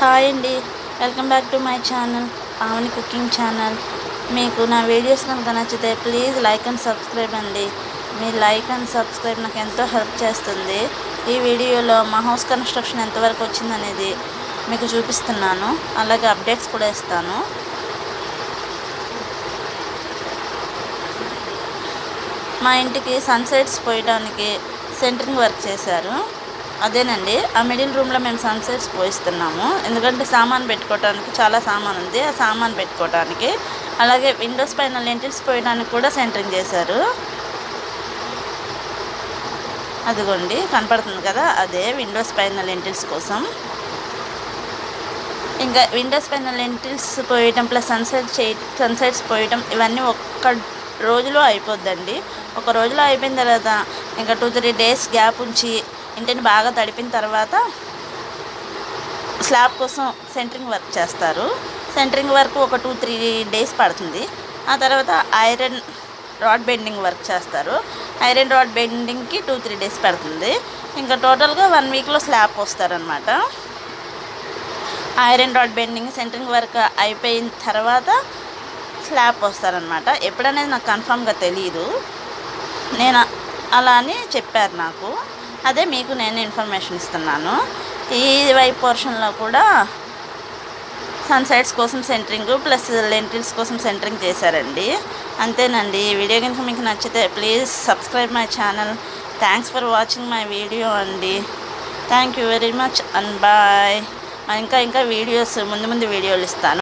Hi అండి, welcome back to my channel Pavani cooking channel. మీకు నా వీడియోస్ కనుక నచ్చితే ప్లీజ్ లైక్ అండ్ సబ్స్క్రైబ్ అండి. మీ లైక్ అండ్ సబ్స్క్రైబ్ నాకు ఎంతో హెల్ప్ చేస్తుంది. ఈ వీడియోలో మా హౌస్ కన్స్ట్రక్షన్ ఎంతవరకు వచ్చిందనేది మీకు చూపిస్తున్నాను, అలాగే అప్డేట్స్ కూడా ఇస్తాను. మా ఇంటికి సన్సెట్స్ పోయడానికి సెంటరింగ్ వర్క్ చేశారు. అదేనండి, ఆ మిడిల్ రూమ్లో మేము సన్సెట్స్ పోయిస్తున్నాము. ఎందుకంటే సామాన్ పెట్టుకోవడానికి చాలా సామాన్ ఉంది, ఆ సామాన్ పెట్టుకోవడానికి. అలాగే విండోస్ పైన లెంటిల్స్ పోయడానికి కూడా సెంటరింగ్ చేశారు. అదిగోండి కనపడుతుంది కదా, అదే విండోస్ పైన లెంటిల్స్ కోసం. ఇంకా విండోస్ పైన లెంటిల్స్ పోయటం ప్లస్ సన్సెట్స్ పోయటం ఇవన్నీ ఒక్క రోజులో అయిపోద్దండి. ఒక రోజులో అయిపోయిన తర్వాత ఇంకా 2-3 డేస్ గ్యాప్ ఉంచి ఇంటిని బాగా తడిపిన తర్వాత స్లాబ్ కోసం సెంటరింగ్ వర్క్ చేస్తారు. సెంటరింగ్ వర్క్ ఒక 2-3 డేస్ పడుతుంది. ఆ తర్వాత ఐరన్ రాడ్ బెండింగ్ వర్క్ చేస్తారు. ఐరన్ రాడ్ బెండింగ్కి 2-3 డేస్ పడుతుంది. ఇంకా టోటల్గా 1 వీక్లో స్లాబ్ పోస్తారనమాట. Iron rod bending centering work అయిపోయిన తర్వాత స్లాబ్ పోస్తారనమాట. ఎప్పుడనేది నాకు కన్ఫామ్గా తెలియదు, నేను అలా అని చెప్పారు నాకు. అదే మీకు నేను ఇన్ఫర్మేషన్ ఇస్తున్నాను. ఈ వైపు పోర్షన్లో కూడా సన్సైడ్స్ కోసం సెంటరింగ్ ప్లస్ లెంటిల్స్ కోసం సెంటరింగ్ చేశారండి. అంతేనండి. ఈ వీడియో కనుక మీకు నచ్చితే please subscribe my channel. Thanks for watching my video అండి. Thank you very much and bye. ఇంకా వీడియోస్ ముందు వీడియోలు ఇస్తాను.